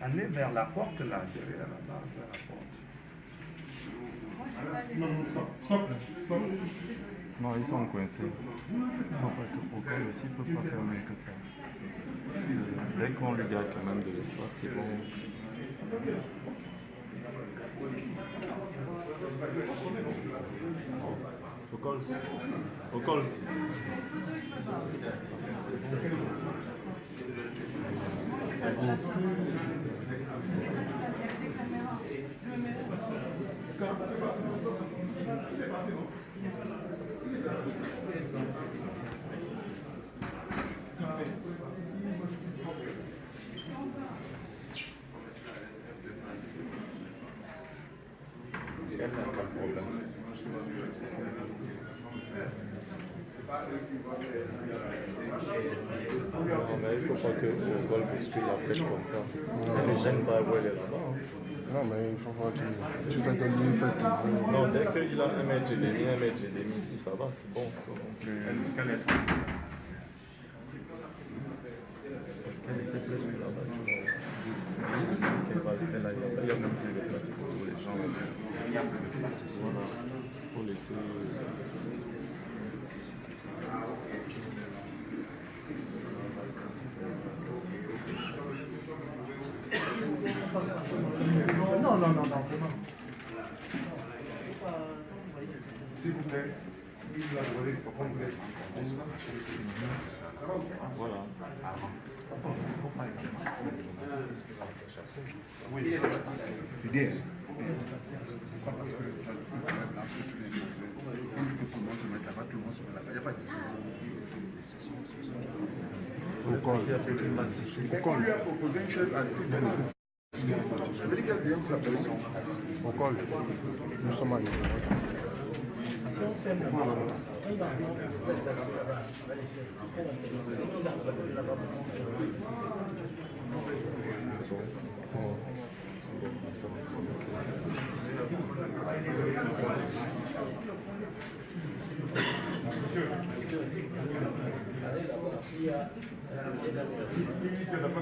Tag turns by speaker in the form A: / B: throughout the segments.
A: Allez vers la porte là, derrière là-bas, vers la porte.
B: Non, stop, stop, stop.
C: Non, ils sont coincés. Il ne faut pas être trop calme, mais s'il ne peut pas faire mieux que ça. Dès qu'on lui garde quand même de l'espace, c'est bon. Au col. Au col.
A: Quel est le problème?
C: Non, mais il ne faut pas que le vol bouscule la presse comme ça. Ne gêne pas où elle est là-bas.
B: Non, mais il faut voir que tu sais que lui fait qu'il
C: Non, dès qu'il a 1,5 m ici, ça va, c'est bon.
A: Quel est
C: Parce qu'elle était plus là-bas, tu vois. Il n'y a même plus de place pour les gens. Voilà, pour laisser.
A: Non, vraiment. S'il vous plaît,
C: Voilà.
A: Oui, bien. C'est pas parce que tu as le problème là que tu viens de montrer. Il faut que tout le monde se mette là-bas, tout le monde se met là-bas. Il n'y a pas de discussion. Pourquoi on lui a proposé une chaise assise? Je veux dire qu'elle vient sur la position.
B: au col. Nous sommes à l'île.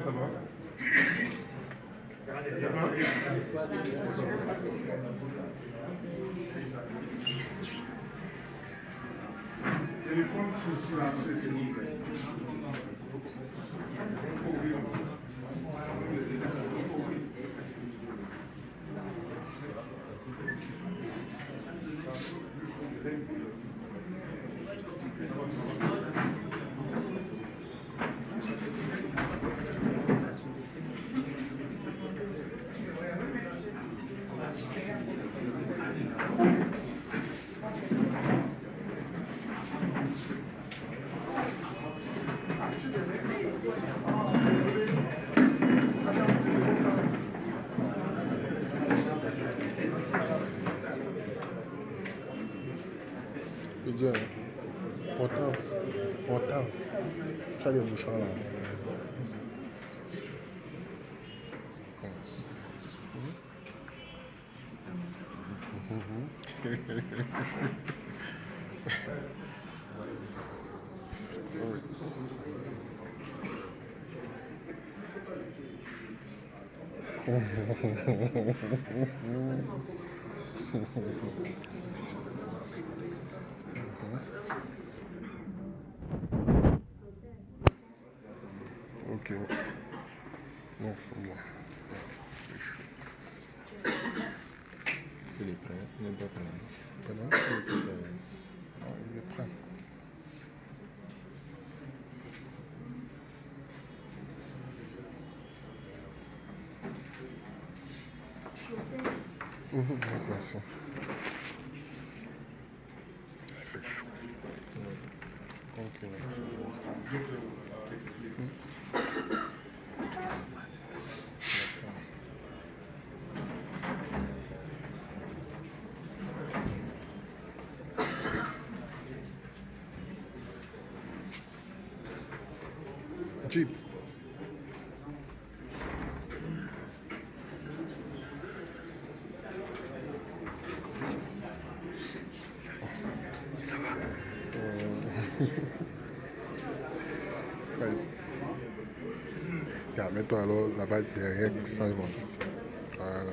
A: Ça va? Téléphone sur la
B: Il dit, Hortense, tu as les mouchoirs là. Ok. Merci.
C: Il est prêt, il n'est pas prêt.
B: Pardon? Il est prêt. Merci. Il fait chaud. Ok, merci. Jeep. Ça va. Ouais. Mets-toi alors là-bas derrière sans ils vont. Voilà.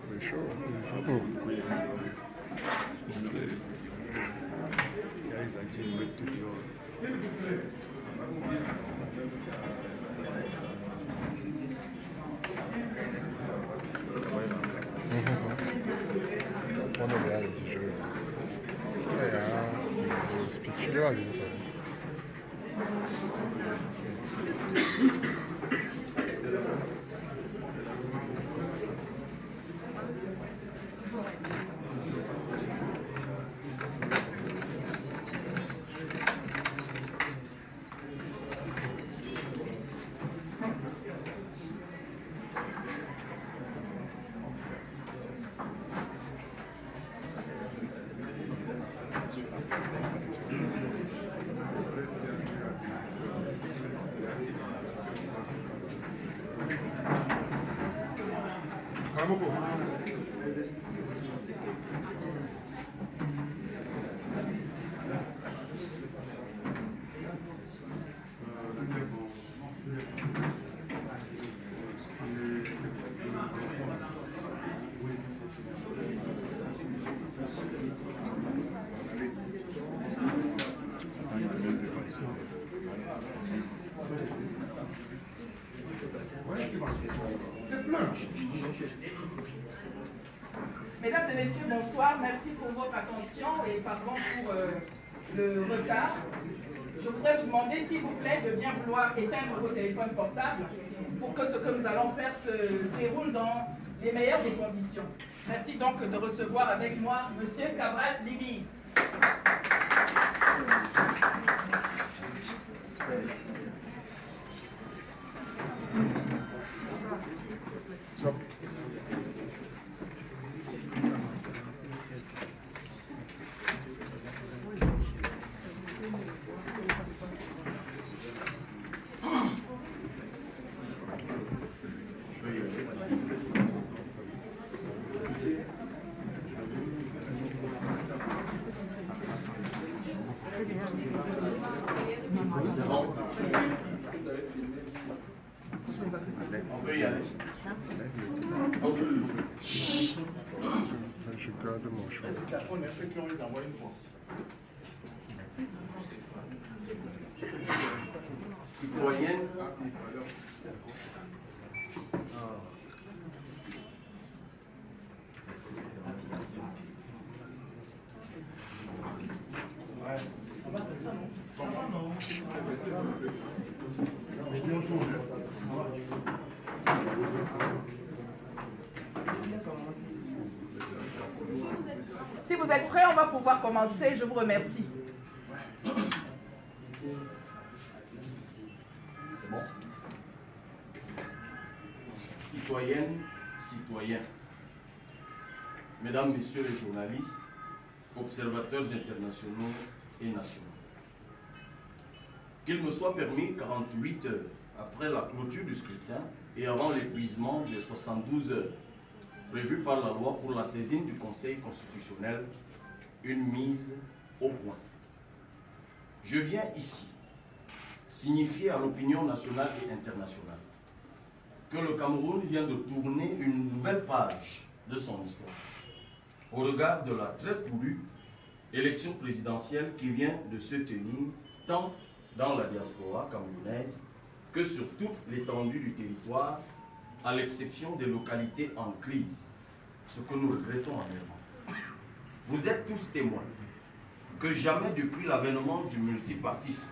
B: C'est chaud.
A: Guys, I can't wait to go.
B: On est là, le petit jeu. Ja, speech là, lui.
D: Mesdames et messieurs, bonsoir. Merci pour votre attention et pardon pour le retard. Je voudrais vous demander, s'il vous plaît, de bien vouloir éteindre vos téléphones portables pour que ce que nous allons faire se déroule dans les meilleures des conditions. Merci donc de recevoir avec moi Monsieur Cabral Libye.
B: Je garde mon choix.
E: Citoyenne,
D: Si vous êtes prêts, on va pouvoir commencer. Je vous remercie.
E: c'est bon. Citoyennes, citoyens, mesdames, messieurs les journalistes, observateurs internationaux et nationaux. Qu'il me soit permis, 48 heures après la clôture du scrutin et avant l'épuisement des 72 heures prévues par la loi pour la saisine du Conseil constitutionnel, une mise au point. Je viens ici signifier à l'opinion nationale et internationale que le Cameroun vient de tourner une nouvelle page de son histoire au regard de la très courue élection présidentielle qui vient de se tenir tant dans la diaspora camerounaise que sur toute l'étendue du territoire, à l'exception des localités en crise, ce que nous regrettons amèrement. Vous êtes tous témoins que jamais depuis l'avènement du multipartisme,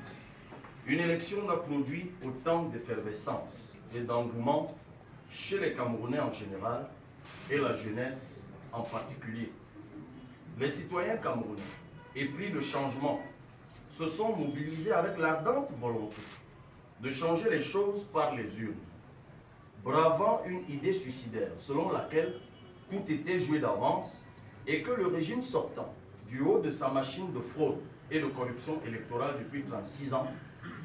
E: une élection n'a produit autant d'effervescence et d'engouement chez les Camerounais en général et la jeunesse en particulier. Les citoyens camerounais, épris de changement, se sont mobilisés avec l'ardente volonté de changer les choses par les urnes, bravant une idée suicidaire selon laquelle tout était joué d'avance et que le régime sortant, du haut de sa machine de fraude et de corruption électorale depuis 36 ans,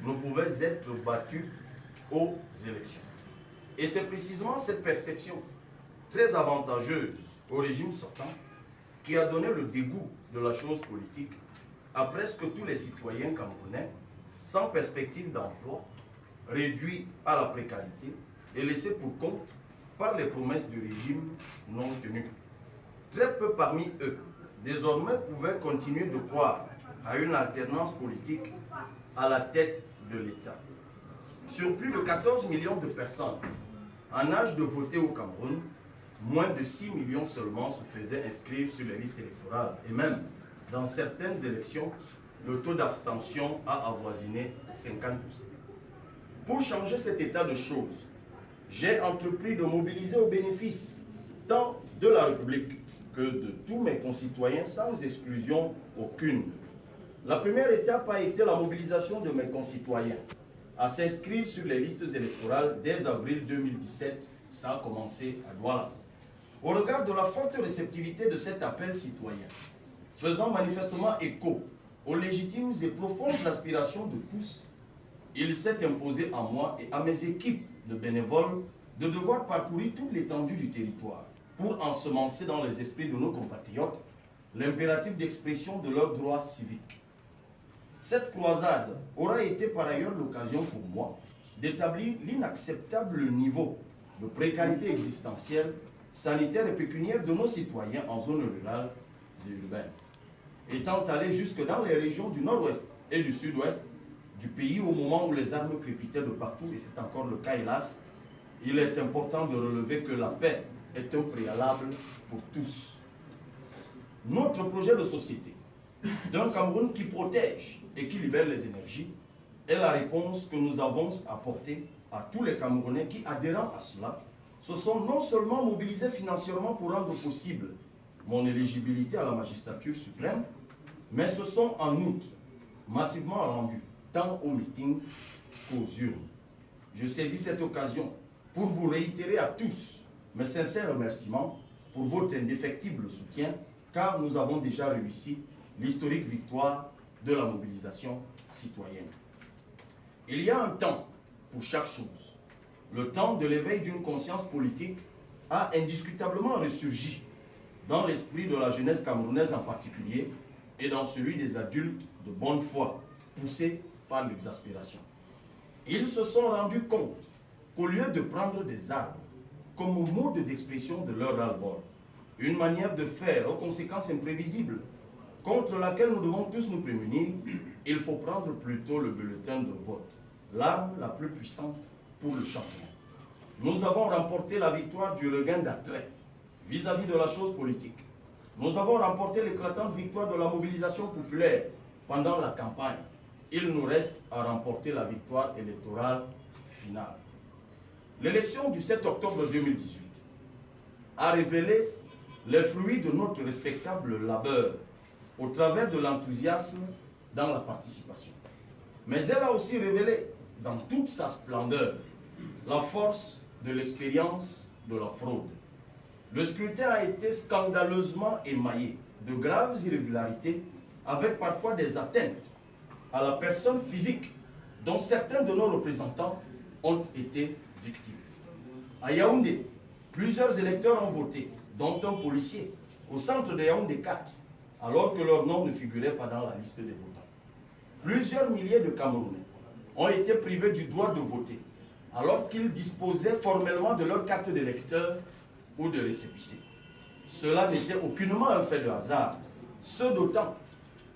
E: ne pouvait être battu aux élections. Et c'est précisément cette perception très avantageuse au régime sortant qui a donné le dégoût de la chose politique à presque tous les citoyens camerounais sans perspective d'emploi, réduits à la précarité et laissés pour compte par les promesses du régime non tenues. Très peu parmi eux, désormais, pouvaient continuer de croire à une alternance politique à la tête de l'État. Sur plus de 14 millions de personnes en âge de voter au Cameroun, moins de 6 millions seulement se faisaient inscrire sur les listes électorales. Et même, dans certaines élections, le taux d'abstention a avoisiné 50%. Pour changer cet état de choses, j'ai entrepris de mobiliser au bénéfice tant de la République que de tous mes concitoyens sans exclusion aucune. La première étape a été la mobilisation de mes concitoyens à s'inscrire sur les listes électorales dès avril 2017. Ça a commencé à Douala. Au regard de la forte réceptivité de cet appel citoyen, faisant manifestement écho aux légitimes et profondes aspirations de tous, il s'est imposé à moi et à mes équipes de bénévoles de devoir parcourir toute l'étendue du territoire pour ensemencer dans les esprits de nos compatriotes l'impératif d'expression de leurs droits civiques. Cette croisade aura été par ailleurs l'occasion pour moi d'établir l'inacceptable niveau de précarité existentielle, sanitaire et pécuniaire de nos citoyens en zone rurale et urbaine, étant allé jusque dans les régions du nord-ouest et du sud-ouest du pays au moment où les armes crépitaient de partout, et c'est encore le cas hélas. Il est important de relever que la paix est un préalable pour tous. Notre projet de société d'un Cameroun qui protège et qui libère les énergies est la réponse que nous avons apportée à tous les Camerounais qui, adhérant à cela, se sont non seulement mobilisés financièrement pour rendre possible mon éligibilité à la magistrature suprême, mais se sont en outre massivement rendus tant aux meetings qu'aux urnes. Je saisis cette occasion pour vous réitérer à tous mes sincères remerciements pour votre indéfectible soutien, car nous avons déjà réussi l'historique victoire de la mobilisation citoyenne. Il y a un temps pour chaque chose. Le temps de l'éveil d'une conscience politique a indiscutablement ressurgi dans l'esprit de la jeunesse camerounaise en particulier et dans celui des adultes de bonne foi, poussés par l'exaspération. Ils se sont rendus compte qu'au lieu de prendre des armes comme mode d'expression de leur ras-le-bol, une manière de faire aux conséquences imprévisibles contre laquelle nous devons tous nous prémunir, il faut prendre plutôt le bulletin de vote, l'arme la plus puissante pour le changement. Nous avons remporté la victoire du regain d'attrait vis-à-vis de la chose politique. Nous avons remporté l'éclatante victoire de la mobilisation populaire pendant la campagne. Il nous reste à remporter la victoire électorale finale. L'élection du 7 octobre 2018 a révélé les fruits de notre respectable labeur au travers de l'enthousiasme dans la participation. Mais elle a aussi révélé dans toute sa splendeur la force de l'expérience de la fraude. Le scrutin a été scandaleusement émaillé de graves irrégularités avec parfois des atteintes à la personne physique dont certains de nos représentants ont été victimes. À Yaoundé, plusieurs électeurs ont voté, dont un policier, au centre de Yaoundé 4, alors que leur nom ne figurait pas dans la liste des votants. Plusieurs milliers de Camerounais ont été privés du droit de voter, alors qu'ils disposaient formellement de leur carte d'électeur ou de récépissé. Cela n'était aucunement un fait de hasard, ce d'autant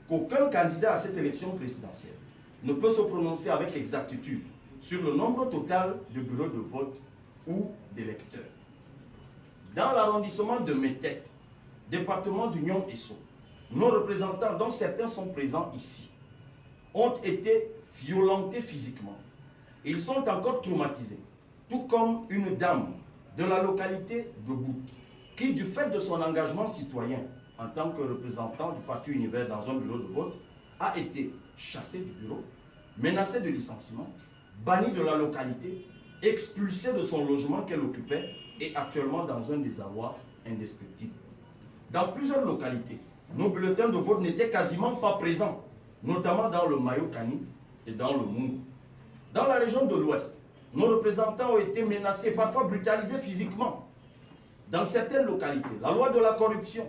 E: qu'aucun candidat à cette élection présidentielle ne peut se prononcer avec exactitude sur le nombre total de bureaux de vote ou d'électeurs. Dans l'arrondissement de Métète, département d'Union Esso, nos représentants, dont certains sont présents ici, ont été violentés physiquement. Ils sont encore traumatisés, tout comme une dame de la localité de Bout, qui, du fait de son engagement citoyen en tant que représentant du Parti Univers dans un bureau de vote, a été chassée du bureau, menacée de licenciement, bannie de la localité, expulsée de son logement qu'elle occupait et actuellement dans un désarroi indescriptible. Dans plusieurs localités, nos bulletins de vote n'étaient quasiment pas présents, notamment dans le Mayo-Kani et dans le Mou. Dans la région de l'Ouest, nos représentants ont été menacés, parfois brutalisés physiquement. Dans certaines localités, la loi de la corruption,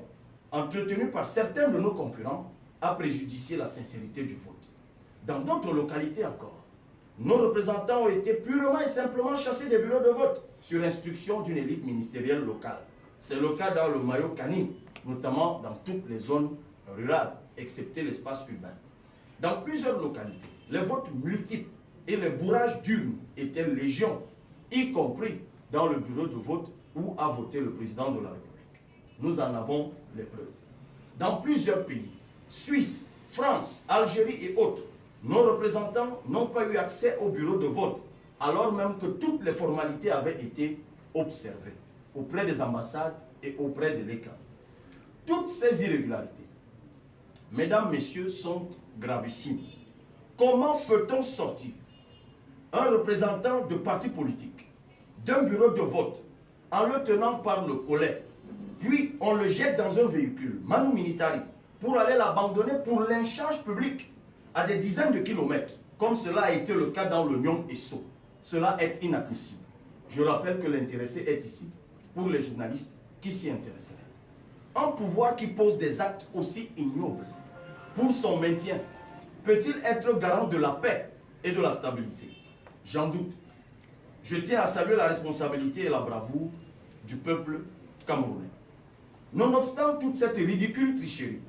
E: entretenue par certains de nos concurrents, a préjudicié la sincérité du vote. Dans d'autres localités encore, nos représentants ont été purement et simplement chassés des bureaux de vote sur instruction d'une élite ministérielle locale. C'est le cas dans le Mayo Kani, notamment dans toutes les zones rurales, excepté l'espace urbain. Dans plusieurs localités, les votes multiples et les bourrages d'urnes étaient légion, y compris dans le bureau de vote où a voté le président de la République. Nous en avons les preuves. Dans plusieurs pays, Suisse, France, Algérie et autres, nos représentants n'ont pas eu accès au bureau de vote, alors même que toutes les formalités avaient été observées auprès des ambassades et auprès de l'ECA. Toutes ces irrégularités, mesdames, messieurs, sont gravissimes. Comment peut-on sortir un représentant de parti politique d'un bureau de vote en le tenant par le collet, puis on le jette dans un véhicule, manu militari, pour aller l'abandonner pour lynchage public à des dizaines de kilomètres, comme cela a été le cas dans le Nyong et So. Cela est inadmissible. Je rappelle que l'intéressé est ici pour les journalistes qui s'y intéresseraient. Un pouvoir qui pose des actes aussi ignobles pour son maintien peut-il être garant de la paix et de la stabilité? J'en doute. Je tiens à saluer la responsabilité et la bravoure du peuple camerounais. Nonobstant toute cette ridicule tricherie,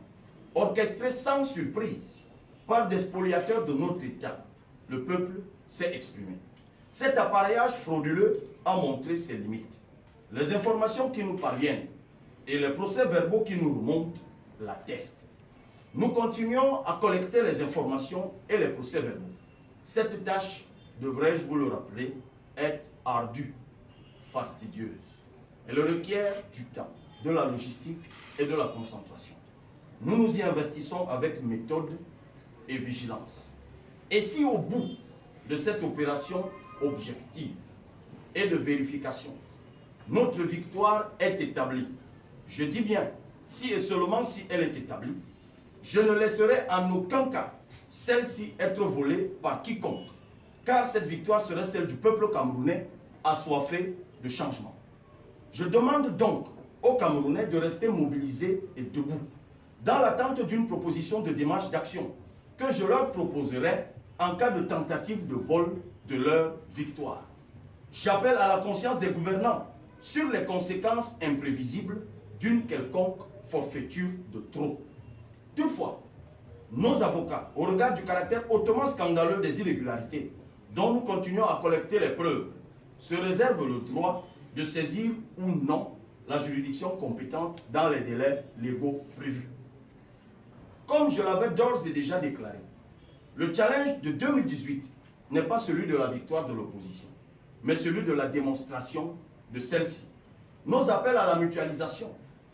E: orchestrée sans surprise par des spoliateurs de notre État, le peuple s'est exprimé. Cet appareillage frauduleux a montré ses limites. Les informations qui nous parviennent et les procès-verbaux qui nous remontent l'attestent. Nous continuons à collecter les informations et les procès-verbaux. Cette tâche, devrais-je vous le rappeler, est ardue, fastidieuse. Elle requiert du temps, de la logistique et de la concentration. Nous nous y investissons avec méthode et vigilance. Et si au bout de cette opération objective et de vérification, notre victoire est établie, je dis bien si et seulement si elle est établie, je ne laisserai en aucun cas celle-ci être volée par quiconque, car cette victoire serait celle du peuple camerounais assoiffé de changement. Je demande donc aux Camerounais de rester mobilisés et debout, dans l'attente d'une proposition de démarche d'action que je leur proposerai en cas de tentative de vol de leur victoire. J'appelle à la conscience des gouvernants sur les conséquences imprévisibles d'une quelconque forfaiture de trop. Toutefois, nos avocats, au regard du caractère hautement scandaleux des irrégularités dont nous continuons à collecter les preuves, se réservent le droit de saisir ou non la juridiction compétente dans les délais légaux prévus. Comme je l'avais d'ores et déjà déclaré, le challenge de 2018 n'est pas celui de la victoire de l'opposition, mais celui de la démonstration de celle-ci. Nos appels à la mutualisation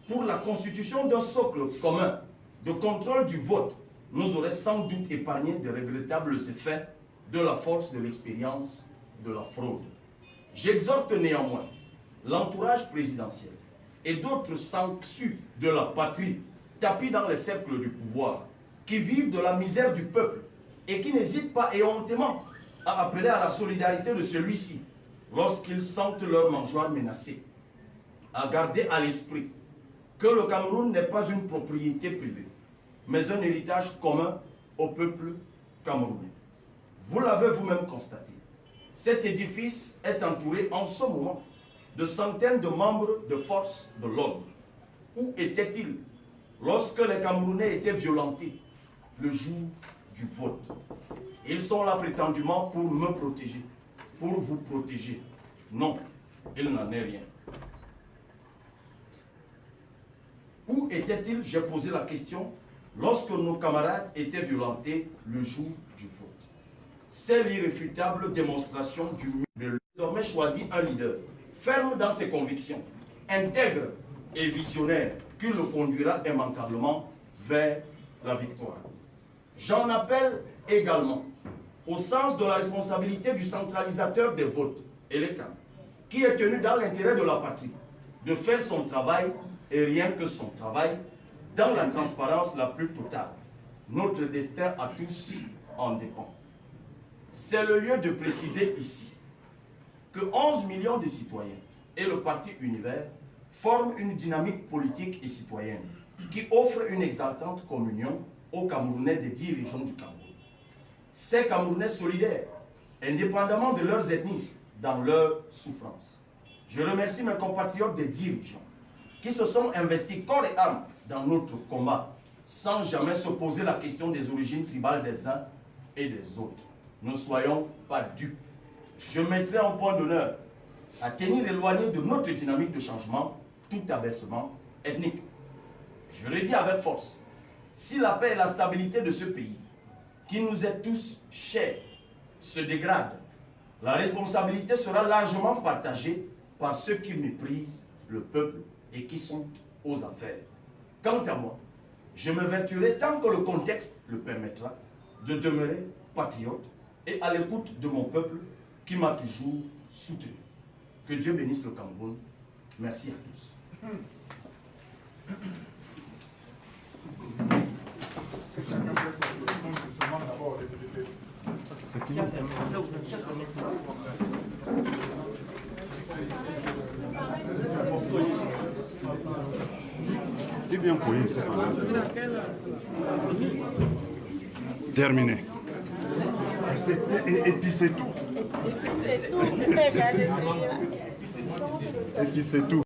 E: pour la constitution d'un socle commun de contrôle du vote nous auraient sans doute épargné de regrettables effets de la force de l'expérience de la fraude. J'exhorte néanmoins l'entourage présidentiel et d'autres sanctus de la patrie tapis dans les cercles du pouvoir, qui vivent de la misère du peuple et qui n'hésitent pas éhontément à appeler à la solidarité de celui-ci lorsqu'ils sentent leur mangeoire menacée, à garder à l'esprit que le Cameroun n'est pas une propriété privée, mais un héritage commun au peuple camerounais. Vous l'avez vous-même constaté, cet édifice est entouré en ce moment de centaines de membres de forces de l'ordre. Où étaient-ils lorsque les Camerounais étaient violentés le jour du vote? Ils sont là prétendument pour me protéger, pour vous protéger. Non, il n'en est rien. Où étaient-ils, j'ai posé la question, lorsque nos camarades étaient violentés le jour du vote? C'est l'irréfutable démonstration du mieux. Désormais choisi un leader, ferme dans ses convictions, intègre et visionnaire, qui le conduira immanquablement vers la victoire. J'en appelle également au sens de la responsabilité du centralisateur des votes, ELECA, qui est tenu dans l'intérêt de la patrie de faire son travail et rien que son travail dans la transparence la plus totale. Notre destin à tous en dépend. C'est le lieu de préciser ici que 11 millions de citoyens et le Parti Univers forment une dynamique politique et citoyenne qui offre une exaltante communion aux Camerounais des 10 régions du Cameroun. Ces Camerounais solidaires, indépendamment de leurs ethnies, dans leur souffrance. Je remercie mes compatriotes des 10 régions qui se sont investis corps et âme dans notre combat, sans jamais se poser la question des origines tribales des uns et des autres. Ne soyons pas dupes. Je mettrai en point d'honneur à tenir éloigné de notre dynamique de changement tout abaissement ethnique. Je le dis avec force, si la paix et la stabilité de ce pays, qui nous est tous chers, se dégradent, la responsabilité sera largement partagée par ceux qui méprisent le peuple et qui sont aux affaires. Quant à moi, je me vertuerai tant que le contexte le permettra de demeurer patriote et à l'écoute de mon peuple qui m'a toujours soutenu. Que Dieu bénisse le Cameroun. Merci à tous.
A: C'est chacun fait son tour. Je demande d'abord les députés.
C: C'est fini.
B: C'est bien pour lui, c'est pas terminé. Et puis c'est tout. Et puis c'est tout.